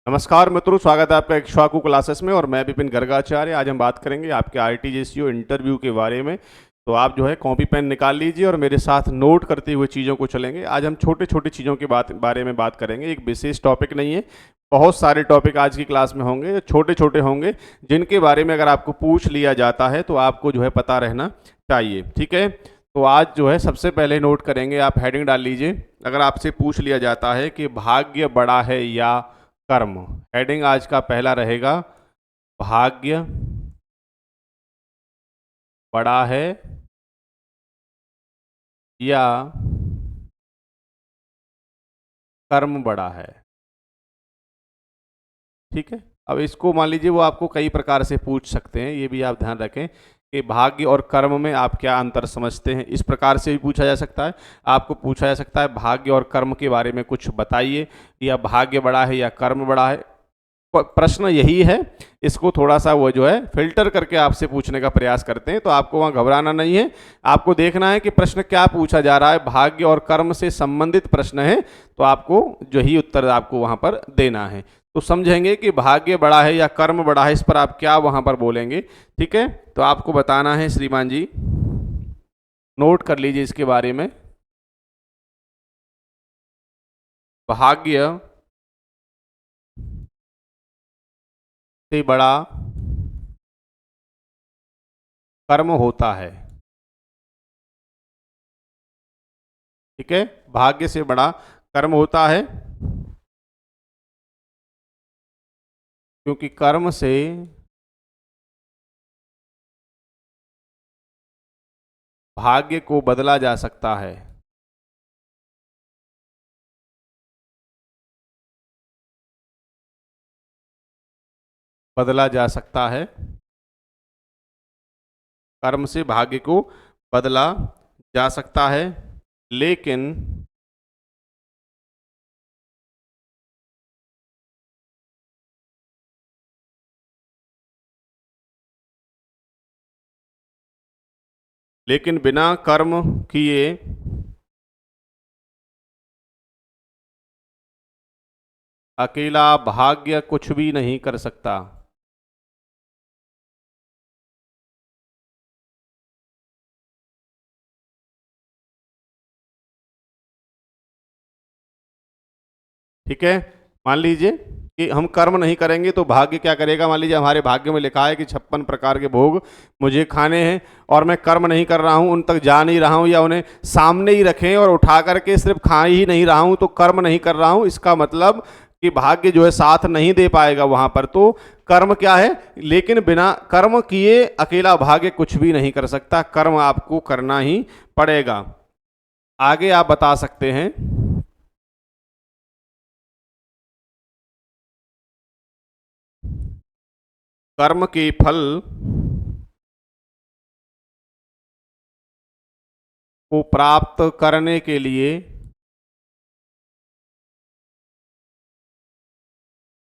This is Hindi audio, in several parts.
नमस्कार मित्रों, स्वागत है आपका इक्ष्वाकु क्लासेस में। और मैं विपिन गर्गाचार्य। आज हम बात करेंगे आपके आरटीजीएससीओ इंटरव्यू के बारे में। तो आप जो है कॉपी पेन निकाल लीजिए और मेरे साथ नोट करते हुए चीज़ों को चलेंगे। आज हम छोटे छोटे चीज़ों के बारे में बात करेंगे। एक विशेष टॉपिक नहीं है, बहुत सारे टॉपिक आज की क्लास में होंगे जो छोटे छोटे होंगे, जिनके बारे में अगर आपको पूछ लिया जाता है तो आपको जो है पता रहना चाहिए। ठीक है, तो आज जो है सबसे पहले नोट करेंगे, आप हेडिंग डाल लीजिए। अगर आपसे पूछ लिया जाता है कि भाग्य बड़ा है या कर्म, हेडिंग आज का पहला रहेगा भाग्य बड़ा है या कर्म बड़ा है। ठीक है, अब इसको मान लीजिए वो आपको कई प्रकार से पूछ सकते हैं, ये भी आप ध्यान रखें कि भाग्य और कर्म में आप क्या अंतर समझते हैं। इस प्रकार से भी पूछा जा सकता है, आपको पूछा जा सकता है भाग्य और कर्म के बारे में कुछ बताइए, या भाग्य बड़ा है या कर्म बड़ा है। प्रश्न यही है, इसको थोड़ा सा वो जो है फिल्टर करके आपसे पूछने का प्रयास करते हैं, तो आपको वहाँ घबराना नहीं है। आपको देखना है कि प्रश्न क्या पूछा जा रहा है, भाग्य और कर्म से संबंधित प्रश्न है, तो आपको जो ही उत्तर आपको वहाँ पर देना है। तो समझेंगे कि भाग्य बड़ा है या कर्म बड़ा है, इस पर आप क्या वहाँ पर बोलेंगे। ठीक है, तो आपको बताना है श्रीमान जी, नोट कर लीजिए इसके बारे में। भाग्य से बड़ा कर्म होता है। ठीक है, भाग्य से बड़ा कर्म होता है, क्योंकि कर्म से भाग्य को बदला जा सकता है। बदला जा सकता है, कर्म से भाग्य को बदला जा सकता है, लेकिन बिना कर्म किए अकेला भाग्य कुछ भी नहीं कर सकता। ठीक है, मान लीजिए कि हम कर्म नहीं करेंगे तो भाग्य क्या करेगा। मान लीजिए हमारे भाग्य में लिखा है कि 56 प्रकार के भोग मुझे खाने हैं, और मैं कर्म नहीं कर रहा हूं, उन तक जा नहीं रहा हूं, या उन्हें सामने ही रखें और उठा करके सिर्फ खा ही नहीं रहा हूं, तो कर्म नहीं कर रहा हूं। इसका मतलब कि भाग्य जो है साथ नहीं दे पाएगा वहां पर। तो कर्म क्या है, लेकिन बिना कर्म किए अकेला भाग्य कुछ भी नहीं कर सकता, कर्म आपको करना ही पड़ेगा। आगे आप बता सकते हैं, कर्म के फल को प्राप्त करने के लिए,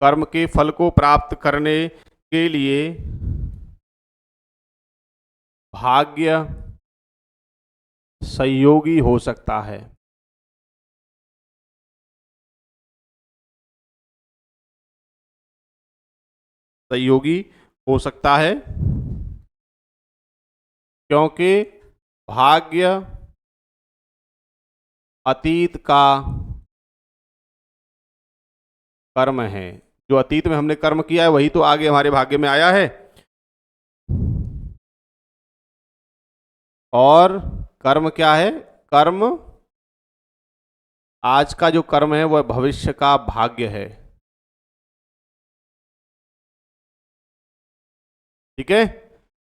कर्म के फल को प्राप्त करने के लिए भाग्य सहयोगी हो सकता है। सहयोगी हो सकता है, क्योंकि भाग्य अतीत का कर्म है। जो अतीत में हमने कर्म किया है वही तो आगे हमारे भाग्य में आया है। और कर्म क्या है, कर्म आज का जो कर्म है वह भविष्य का भाग्य है। ठीक है,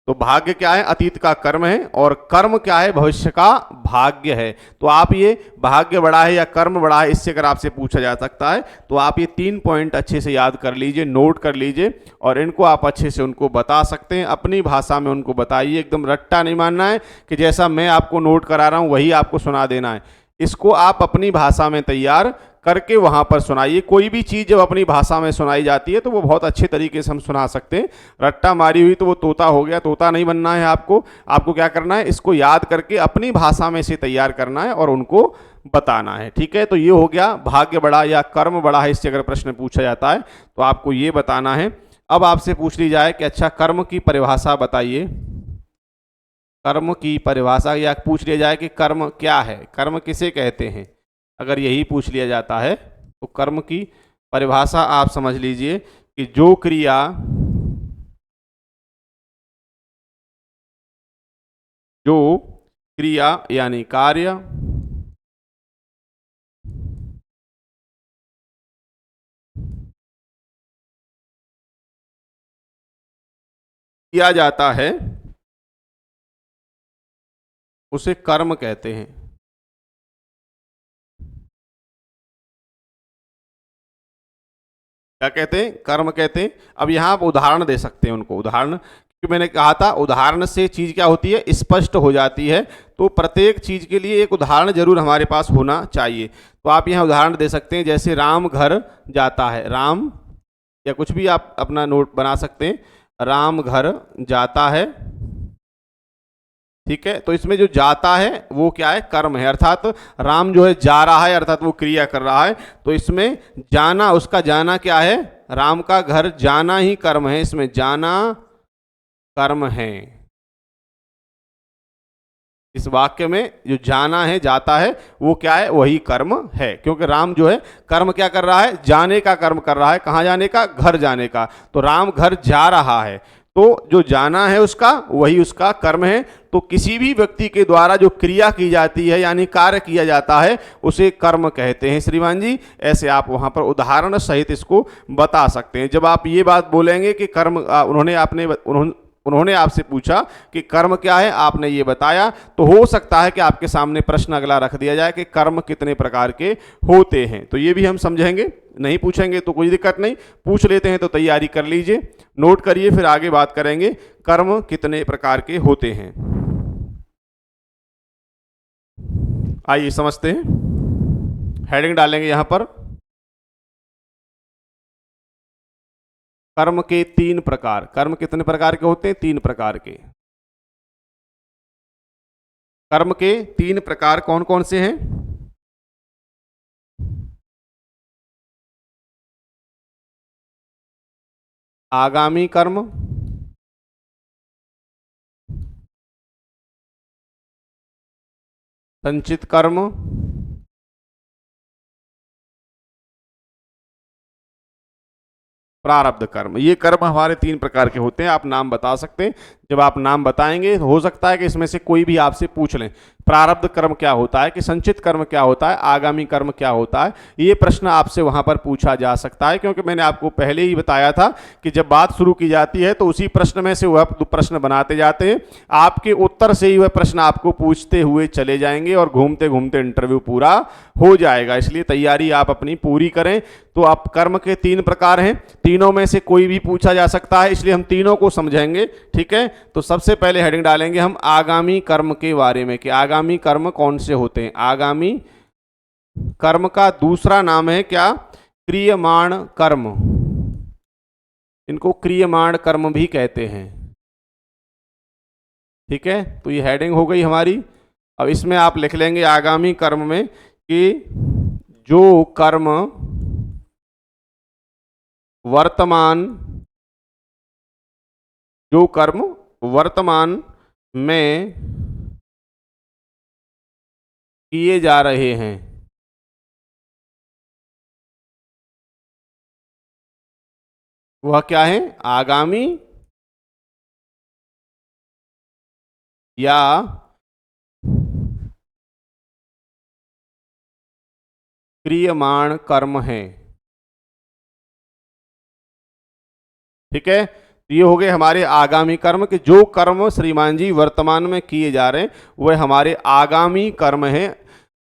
तो भाग्य क्या है, अतीत का कर्म है, और कर्म क्या है, भविष्य का भाग्य है। तो आप ये भाग्य बड़ा है या कर्म बड़ा है, इससे अगर आपसे पूछा जा सकता है तो आप ये 3 पॉइंट अच्छे से याद कर लीजिए, नोट कर लीजिए, और इनको आप अच्छे से उनको बता सकते हैं। अपनी भाषा में उनको बताइए, एकदम रट्टा नहीं मानना है कि जैसा मैं आपको नोट करा रहा हूं वही आपको सुना देना है। इसको आप अपनी भाषा में तैयार करके वहां पर सुनाइए। कोई भी चीज़ जब अपनी भाषा में सुनाई जाती है तो वो बहुत अच्छे तरीके से हम सुना सकते हैं। रट्टा मारी हुई तो वो तोता हो गया, तोता नहीं बनना है आपको। आपको क्या करना है, इसको याद करके अपनी भाषा में से तैयार करना है और उनको बताना है। ठीक है, तो ये हो गया भाग्य बड़ा या कर्म बड़ा है, इससे अगर प्रश्न पूछा जाता है तो आपको ये बताना है। अब आपसे पूछ ली जाए कि अच्छा कर्म की परिभाषा बताइए, कर्म की परिभाषा, या पूछ लिया जाए कि कर्म क्या है, कर्म किसे कहते हैं, अगर यही पूछ लिया जाता है तो कर्म की परिभाषा आप समझ लीजिए कि जो क्रिया यानी कार्य किया जाता है उसे कर्म कहते हैं। क्या कहते हैं? कर्म कहते हैं। अब यहाँ आप उदाहरण दे सकते हैं उनको, उदाहरण, क्योंकि मैंने कहा था उदाहरण से चीज क्या होती है, स्पष्ट हो जाती है। तो प्रत्येक चीज के लिए एक उदाहरण जरूर हमारे पास होना चाहिए। तो आप यहाँ उदाहरण दे सकते हैं, जैसे राम घर जाता है, राम, या कुछ भी आप अपना नोट बना सकते हैं, राम घर जाता है। ठीक है, तो इसमें जो जाता है वो क्या है, कर्म है, अर्थात राम जो है जा रहा है, अर्थात वो क्रिया कर रहा है। तो इसमें जाना, उसका जाना क्या है, राम का घर जाना ही कर्म है, इसमें जाना कर्म है। इस वाक्य में जो जाना है, जाता है, वो क्या है, वही कर्म है, क्योंकि राम जो है कर्म क्या कर रहा है, जाने का कर्म कर रहा है। कहाँ जाने का, घर जाने का। तो राम घर जा रहा है, तो जो जाना है उसका, वही उसका कर्म है। तो किसी भी व्यक्ति के द्वारा जो क्रिया की जाती है यानी कार्य किया जाता है उसे कर्म कहते हैं श्रीमान जी। ऐसे आप वहां पर उदाहरण सहित इसको बता सकते हैं। जब आप ये बात बोलेंगे कि कर्म, उन्होंने आपसे पूछा कि कर्म क्या है, आपने ये बताया, तो हो सकता है कि आपके सामने प्रश्न अगला रख दिया जाए कि कर्म कितने प्रकार के होते हैं। तो ये भी हम समझेंगे, नहीं पूछेंगे तो कोई दिक्कत नहीं, पूछ लेते हैं तो तैयारी कर लीजिए, नोट करिए, फिर आगे बात करेंगे कर्म कितने प्रकार के होते हैं। आइए समझते हैं, हेडिंग डालेंगे यहां पर, कर्म के 3 प्रकार। कर्म कितने प्रकार के होते हैं, 3 प्रकार के। कर्म के 3 प्रकार कौन कौन से हैं? आगामी कर्म, संचित कर्म, प्रारब्ध कर्म। ये कर्म हमारे 3 प्रकार के होते हैं। आप नाम बता सकते हैं, जब आप नाम बताएंगे तो हो सकता है कि इसमें से कोई भी आपसे पूछ लें, प्रारब्ध कर्म क्या होता है, कि संचित कर्म क्या होता है, आगामी कर्म क्या होता है। ये प्रश्न आपसे वहां पर पूछा जा सकता है, क्योंकि मैंने आपको पहले ही बताया था कि जब बात शुरू की जाती है तो उसी प्रश्न में से वह प्रश्न बनाते जाते हैं, आपके उत्तर से ही वह प्रश्न आपको पूछते हुए चले जाएंगे और घूमते घूमते इंटरव्यू पूरा हो जाएगा। इसलिए तैयारी आप अपनी पूरी करें। तो आप कर्म के 3 प्रकार हैं, तीनों में से कोई भी पूछा जा सकता है, इसलिए हम तीनों को समझेंगे। ठीक है, तो सबसे पहले हेडिंग डालेंगे हम आगामी कर्म के बारे में, कि आगामी कर्म कौन से होते हैं। आगामी कर्म का दूसरा नाम है क्या, क्रियमाण कर्म। इनको क्रियमाण कर्म भी कहते हैं। ठीक है, तो ये हेडिंग हो गई हमारी। अब इसमें आप लिख लेंगे आगामी कर्म में कि जो कर्म वर्तमान, जो कर्म वर्तमान में किए जा रहे हैं, वह क्या है, आगामी या क्रियमाण कर्म है। ठीक है, तो ये हो गए हमारे आगामी कर्म, कि जो कर्म श्रीमान जी वर्तमान में किए जा रहे हैं वह हमारे आगामी कर्म हैं,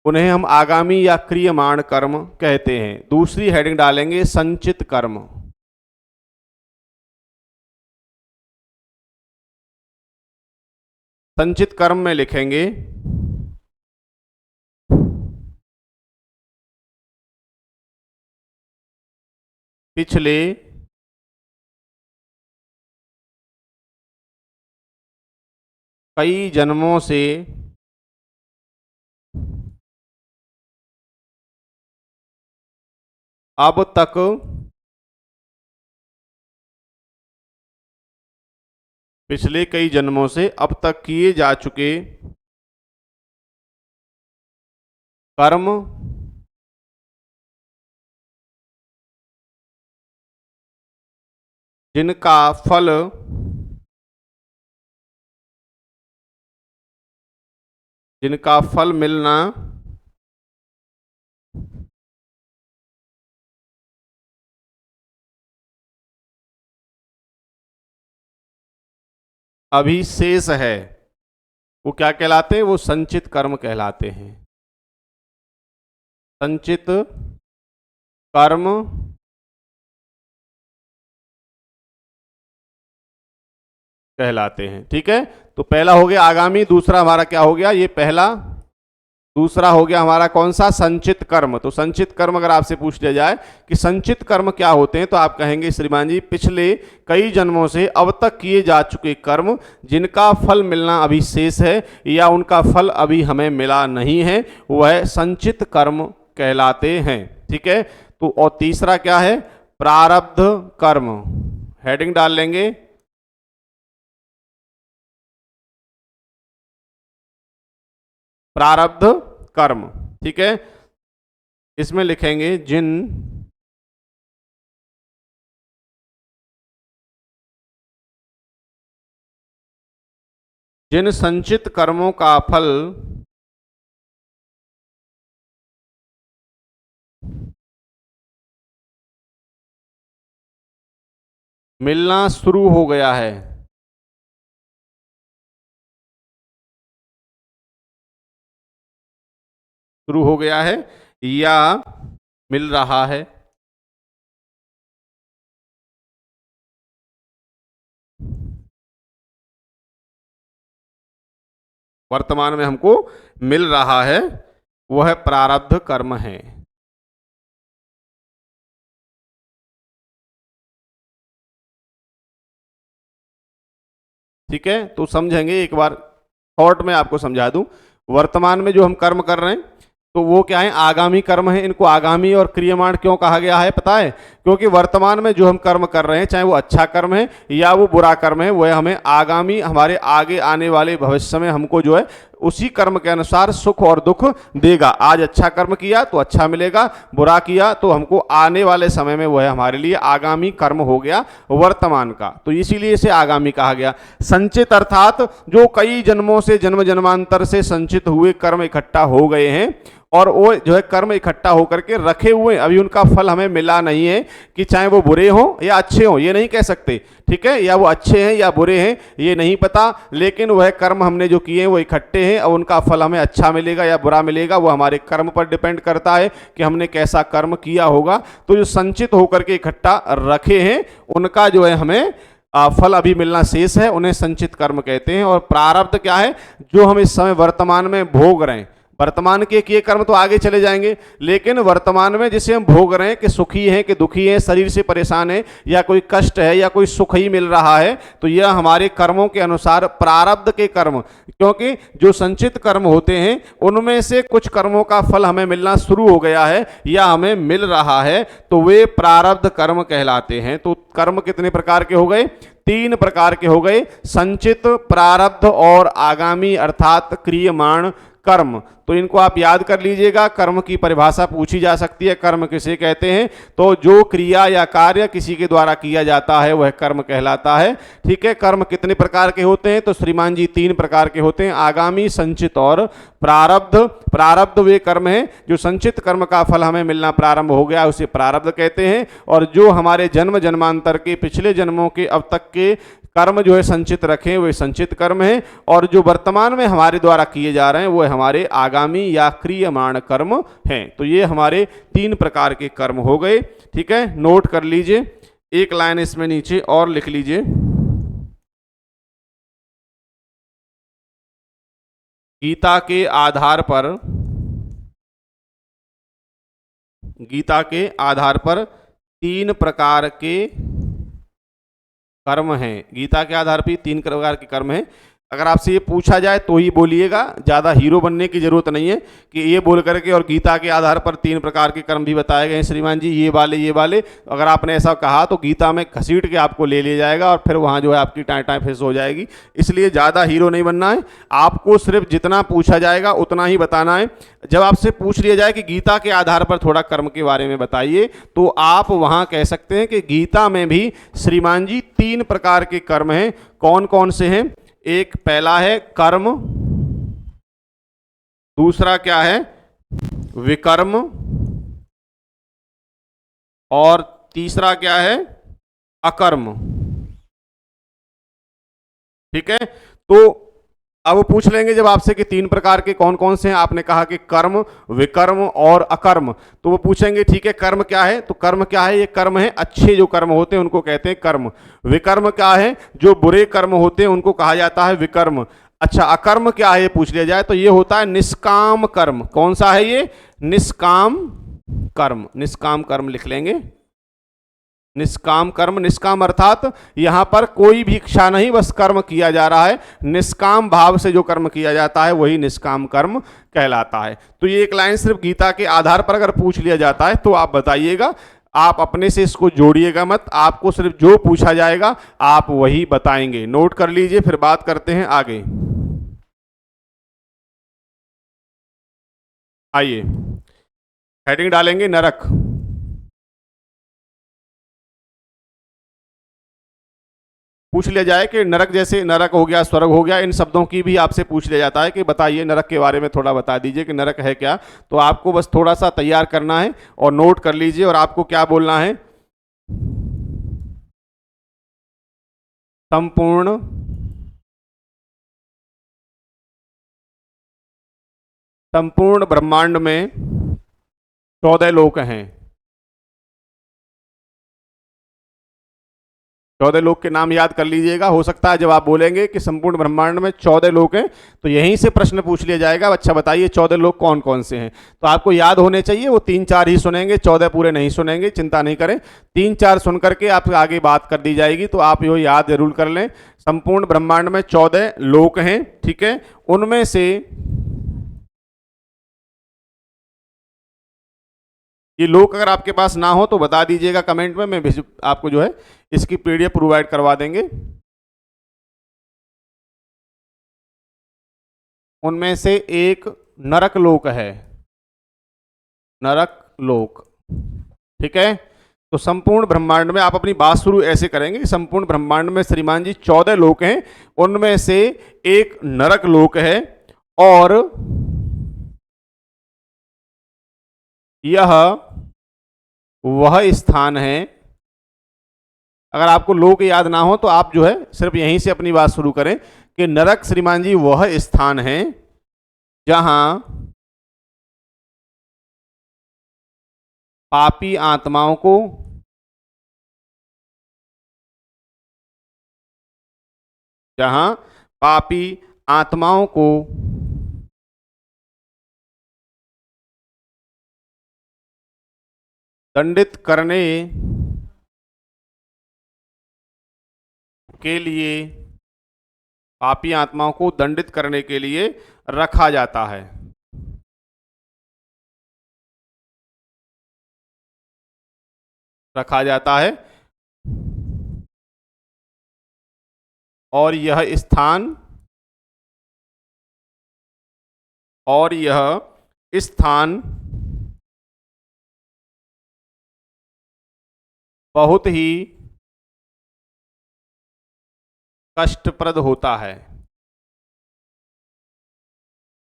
उन्हें हम आगामी या क्रियमाण कर्म कहते हैं। दूसरी हेडिंग डालेंगे संचित कर्म। संचित कर्म में लिखेंगे पिछले कई जन्मों से अब तक पिछले कई जन्मों से अब तक किए जा चुके कर्म जिनका फल मिलना अभी शेष है, वो क्या कहलाते हैं? वो संचित कर्म कहलाते हैं। संचित कर्म कहलाते हैं। ठीक है, तो पहला हो गया आगामी, दूसरा हमारा क्या हो गया? ये पहला। दूसरा हो गया हमारा कौन सा? संचित कर्म। तो संचित कर्म अगर आपसे पूछ लिया जाए कि संचित कर्म क्या होते हैं, तो आप कहेंगे श्रीमान जी पिछले कई जन्मों से अब तक किए जा चुके कर्म जिनका फल मिलना अभी शेष है या उनका फल अभी हमें मिला नहीं है, वह संचित कर्म कहलाते हैं। ठीक है, तो और तीसरा क्या है? प्रारब्ध कर्म। हेडिंग डाल लेंगे, प्रारब्ध कर्म। ठीक है, इसमें लिखेंगे जिन संचित कर्मों का फल मिलना शुरू हो गया है, या मिल रहा है, वर्तमान में हमको मिल रहा है, वह प्रारब्ध कर्म है। ठीक है, तो समझेंगे एक बार, शॉर्ट में आपको समझा दूं। वर्तमान में जो हम कर्म कर रहे हैं तो वो क्या है? आगामी कर्म है। इनको आगामी और क्रियमाण क्यों कहा गया है पता है? क्योंकि वर्तमान में जो हम कर्म कर रहे हैं, चाहे वो अच्छा कर्म है या वो बुरा कर्म है, वह हमें आगामी, हमारे आगे आने वाले भविष्य में हमको जो है उसी कर्म के अनुसार सुख और दुख देगा। आज अच्छा कर्म किया तो अच्छा मिलेगा, बुरा किया तो हमको आने वाले समय में वह हमारे लिए आगामी कर्म हो गया वर्तमान का, तो इसीलिए इसे आगामी कहा गया। संचित अर्थात जो कई जन्मों से, जन्म जन्मांतर से संचित हुए कर्म इकट्ठा हो गए हैं और वो जो है कर्म इकट्ठा होकर के रखे हुए, अभी उनका फल हमें मिला नहीं है, कि चाहे वो बुरे हों या अच्छे हों ये नहीं कह सकते। ठीक है, या वो अच्छे हैं या बुरे हैं ये नहीं पता, लेकिन वह कर्म हमने जो किए हैं वो इकट्ठे हैं और उनका फल हमें अच्छा मिलेगा या बुरा मिलेगा, वो हमारे कर्म पर डिपेंड करता है कि हमने कैसा कर्म किया होगा। तो जो संचित होकर के इकट्ठा रखे हैं उनका जो है हमें फल अभी मिलना शेष है, उन्हें संचित कर्म कहते हैं। और प्रारब्ध क्या है? जो हम इस समय वर्तमान में भोग रहे हैं। वर्तमान के किए कर्म तो आगे चले जाएंगे, लेकिन वर्तमान में जिसे हम भोग रहे हैं कि सुखी हैं कि दुखी हैं, शरीर से परेशान है या कोई कष्ट है या कोई सुख ही मिल रहा है, तो यह हमारे कर्मों के अनुसार प्रारब्ध के कर्म, क्योंकि जो संचित कर्म होते हैं उनमें से कुछ कर्मों का फल हमें मिलना शुरू हो गया है या हमें मिल रहा है, तो वे प्रारब्ध कर्म कहलाते हैं। तो कर्म कितने प्रकार के हो गए? 3 प्रकार के हो गए, संचित, प्रारब्ध और आगामी अर्थात क्रियमाण कर्म। तो इनको आप याद कर लीजिएगा। कर्म की परिभाषा पूछी जा सकती है, कर्म किसे कहते हैं? तो जो क्रिया या कार्य किसी के द्वारा किया जाता है वह कर्म कहलाता है। ठीक है, कर्म कितने प्रकार के होते हैं? तो श्रीमान जी 3 प्रकार के होते हैं, आगामी, संचित और प्रारब्ध। प्रारब्ध वे कर्म हैं जो संचित कर्म का फल हमें मिलना प्रारंभ हो गया, उसे प्रारब्ध कहते हैं। और जो हमारे जन्म जन्मांतर के, पिछले जन्मों के अब तक के कर्म जो है संचित रखें, वे संचित कर्म हैं। और जो वर्तमान में हमारे द्वारा किए जा रहे हैं वो हमारे आगामी या क्रियमाण कर्म हैं। तो ये हमारे 3 प्रकार के कर्म हो गए। ठीक है, नोट कर लीजिए, एक लाइन इसमें नीचे और लिख लीजिए। गीता के आधार पर, गीता के आधार पर 3 प्रकार के कर्म हैं। गीता के आधार पर 3 प्रकार के कर्म हैं। अगर आपसे ये पूछा जाए तो ही बोलिएगा, ज़्यादा हीरो बनने की जरूरत नहीं है कि ये बोल करके और गीता के आधार पर 3 प्रकार के कर्म भी बताए गए हैं श्रीमान जी, ये वाले। अगर आपने ऐसा कहा तो गीता में घसीट के आपको ले लिया जाएगा और फिर वहाँ जो है आपकी टाइम फेस हो जाएगी। इसलिए ज़्यादा हीरो नहीं बनना है, आपको सिर्फ जितना पूछा जाएगा उतना ही बताना है। जब आपसे पूछ लिया जाए कि गीता के आधार पर थोड़ा कर्म के बारे में बताइए, तो आप वहाँ कह सकते हैं कि गीता में भी श्रीमान जी 3 प्रकार के कर्म हैं। कौन कौन से हैं? एक पहला है कर्म, दूसरा क्या है? विकर्म, और तीसरा क्या है? अकर्म। ठीक है, तो अब पूछ लेंगे जब आपसे कि 3 प्रकार के कौन कौन से हैं, आपने कहा कि कर्म, विकर्म और अकर्म, तो वो पूछेंगे ठीक है कर्म क्या है? तो कर्म क्या है? ये कर्म है अच्छे जो कर्म होते हैं उनको कहते हैं कर्म। विकर्म क्या है? जो बुरे कर्म होते हैं उनको कहा जाता है विकर्म। अच्छा, अकर्म क्या है ये पूछ लिया जाए तो ये होता है निष्काम कर्म। कौन सा है ये? निष्काम कर्म। निष्काम कर्म लिख लेंगे, निष्काम कर्म। निष्काम अर्थात यहां पर कोई भी इच्छा नहीं, बस कर्म किया जा रहा है। निष्काम भाव से जो कर्म किया जाता है वही निष्काम कर्म कहलाता है। तो ये एक लाइन सिर्फ गीता के आधार पर अगर पूछ लिया जाता है तो आप बताइएगा, आप अपने से इसको जोड़िएगा मत, आपको सिर्फ जो पूछा जाएगा आप वही बताएंगे। नोट कर लीजिए, फिर बात करते हैं आगे। आइए हेडिंग डालेंगे नरक। पूछ लिया जाए कि नरक, जैसे नरक हो गया, स्वर्ग हो गया, इन शब्दों की भी आपसे पूछ लिया जाता है कि बताइए नरक के बारे में थोड़ा बता दीजिए कि नरक है क्या। तो आपको बस थोड़ा सा तैयार करना है और नोट कर लीजिए, और आपको क्या बोलना है? संपूर्ण ब्रह्मांड में 14 लोक हैं। 14 लोक के नाम याद कर लीजिएगा। हो सकता है जब आप बोलेंगे कि संपूर्ण ब्रह्मांड में 14 लोक हैं तो यहीं से प्रश्न पूछ लिया जाएगा, अच्छा बताइए 14 लोक कौन कौन से हैं। तो आपको याद होने चाहिए, वो 3-4 ही सुनेंगे, 14 पूरे नहीं सुनेंगे, चिंता नहीं करें। 3-4 सुन करके आप आगे बात कर दी जाएगी, तो आप यो याद जरूर कर लें। संपूर्ण ब्रह्मांड में 14 लोक हैं, ठीक है। उनमें से ये लोक अगर आपके पास ना हो तो बता दीजिएगा कमेंट में, मैं आपको जो है इसकी पीडीएफ प्रोवाइड करवा देंगे। उनमें से एक नरक लोक है, नरक लोक, ठीक है। तो संपूर्ण ब्रह्मांड में आप अपनी बात शुरू ऐसे करेंगे, संपूर्ण ब्रह्मांड में श्रीमान जी 14 लोक हैं, उनमें से एक नरक लोक है, और यह वह स्थान है, अगर आपको लोक याद ना हो तो आप जो है सिर्फ यहीं से अपनी बात शुरू करें कि नरक श्रीमान जी वह स्थान है जहां पापी आत्माओं को दंडित करने के लिए, पापी आत्माओं को दंडित करने के लिए रखा जाता है। रखा जाता है, और यह स्थान बहुत ही कष्टप्रद होता है,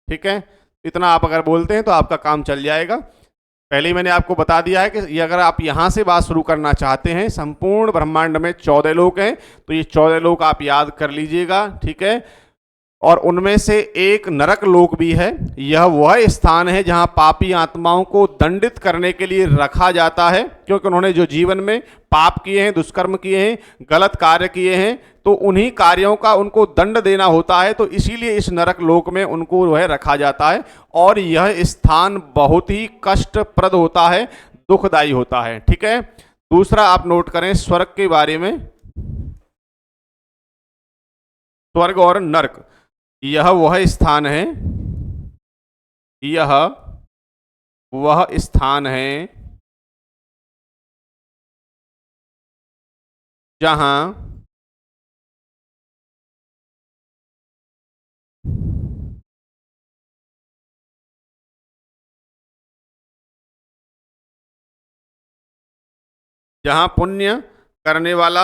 ठीक है। इतना आप अगर बोलते हैं तो आपका काम चल जाएगा। पहले ही मैंने आपको बता दिया है कि ये अगर आप यहां से बात शुरू करना चाहते हैं, संपूर्ण ब्रह्मांड में 14 लोक हैं, तो ये 14 लोक आप याद कर लीजिएगा, ठीक है। और उनमें से एक नरक लोक भी है, यह वह स्थान है जहां पापी आत्माओं को दंडित करने के लिए रखा जाता है, क्योंकि उन्होंने जो जीवन में पाप किए हैं, दुष्कर्म किए हैं, गलत कार्य किए हैं, तो उन्हीं कार्यों का उनको दंड देना होता है, तो इसीलिए इस नरक लोक में उनको वह रखा जाता है। और यह स्थान बहुत ही कष्टप्रद होता है, दुखदायी होता है, ठीक है। दूसरा आप नोट करें स्वर्ग के बारे में। स्वर्ग और नरक यह वह स्थान है, यह वह स्थान है जहां पुण्य करने वाला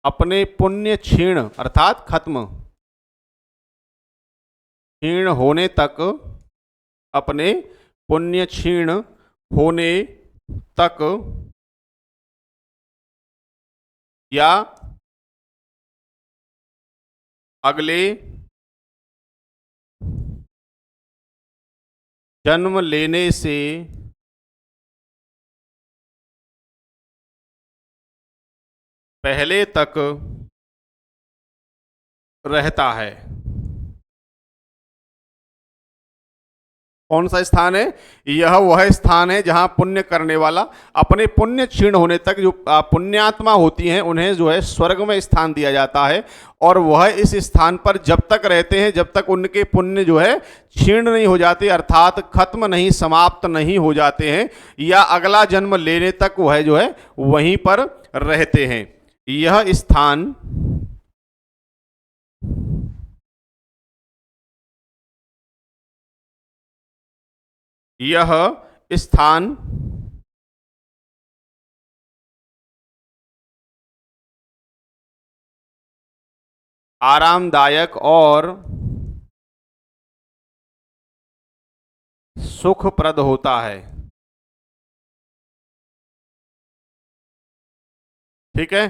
अपने पुण्य क्षीण अर्थात खत्म क्षीण होने तक, अपने पुण्य क्षीण होने तक या अगले जन्म लेने से पहले तक रहता है। कौन सा स्थान है? यह वह स्थान है जहां पुण्य करने वाला अपने पुण्य क्षीण होने तक, जो पुण्यात्मा होती हैं उन्हें जो है स्वर्ग में स्थान दिया जाता है, और वह इस स्थान पर जब तक रहते हैं जब तक उनके पुण्य जो है क्षीण नहीं हो जाते, अर्थात खत्म नहीं, समाप्त नहीं हो जाते हैं, या अगला जन्म लेने तक वह जो है वहीं पर रहते हैं। यह स्थान आरामदायक और सुखप्रद होता है। ठीक है,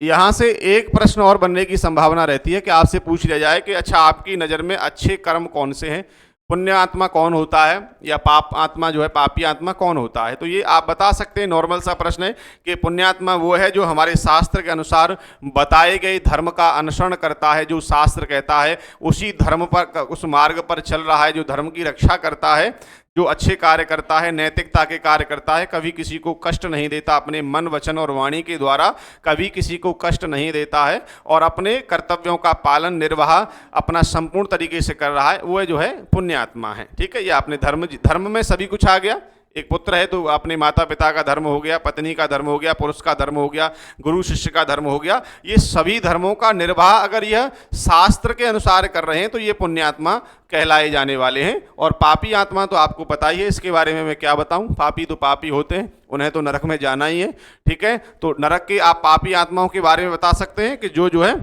यहां से एक प्रश्न और बनने की संभावना रहती है कि आपसे पूछ लिया जाए कि अच्छा, आपकी नज़र में अच्छे कर्म कौन से हैं, पुण्य आत्मा कौन होता है या पाप आत्मा जो है, पापी आत्मा कौन होता है। तो ये आप बता सकते हैं, नॉर्मल सा प्रश्न है कि पुण्यात्मा वो है जो हमारे शास्त्र के अनुसार बताए गए धर्म का अनुसरण करता है, जो शास्त्र कहता है उसी धर्म पर, उस मार्ग पर चल रहा है, जो धर्म की रक्षा करता है, जो अच्छे कार्य करता है, नैतिकता के कार्य करता है, कभी किसी को कष्ट नहीं देता, अपने मन वचन और वाणी के द्वारा कभी किसी को कष्ट नहीं देता है, और अपने कर्तव्यों का पालन निर्वाह अपना संपूर्ण तरीके से कर रहा है, वो जो है पुण्यात्मा है। ठीक है, ये आपने धर्म में सभी कुछ आ गया। एक पुत्र है तो अपने माता पिता का धर्म हो गया, पत्नी का धर्म हो गया, पुरुष का धर्म हो गया, गुरु शिष्य का धर्म हो गया। ये सभी धर्मों का निर्वाह अगर यह शास्त्र के अनुसार कर रहे हैं तो ये पुण्यात्मा कहलाए जाने वाले हैं। और पापी आत्मा तो आपको पता ही है, इसके बारे में मैं क्या बताऊं, पापी तो पापी होते हैं, उन्हें तो नरक में जाना ही है। ठीक है, तो नरक के आप पापी आत्माओं के बारे में बता सकते हैं कि जो है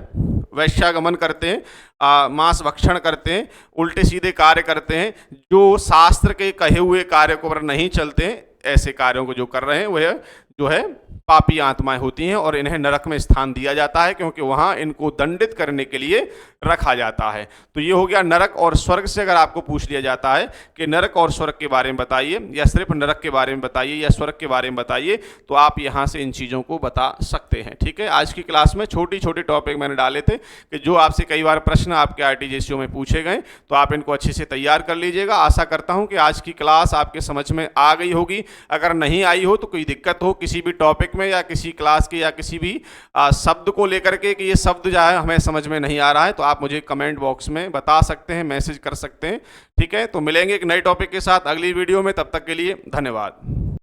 वैश्यागमन करते हैं, मांस भक्षण करते हैं, उल्टे सीधे कार्य करते हैं, जो शास्त्र के कहे हुए कार्य को पर नहीं चलते हैं, ऐसे कार्यों को जो कर रहे हैं वह जो है पापी आत्माएं होती हैं, और इन्हें नरक में स्थान दिया जाता है क्योंकि वहां इनको दंडित करने के लिए रखा जाता है। तो ये हो गया नरक और स्वर्ग से। अगर आपको पूछ लिया जाता है कि नरक और स्वर्ग के बारे में बताइए, या सिर्फ नरक के बारे में बताइए या स्वर्ग के बारे में बताइए, तो आप यहां से इन चीज़ों को बता सकते हैं। ठीक है, आज की क्लास में छोटी छोटी टॉपिक मैंने डाले थे कि जो आपसे कई बार प्रश्न आपके RTGSU में पूछे गए, तो आप इनको अच्छे से तैयार कर लीजिएगा। आशा करता हूँ कि आज की क्लास आपके समझ में आ गई होगी। अगर नहीं आई हो तो कोई दिक्कत हो किसी भी टॉपिक में या किसी क्लास के या किसी भी शब्द को लेकर के कि ये शब्द जो है हमें समझ में नहीं आ रहा है, तो आप मुझे कमेंट बॉक्स में बता सकते हैं, मैसेज कर सकते हैं। ठीक है, तो मिलेंगे एक नए टॉपिक के साथ अगली वीडियो में, तब तक के लिए धन्यवाद।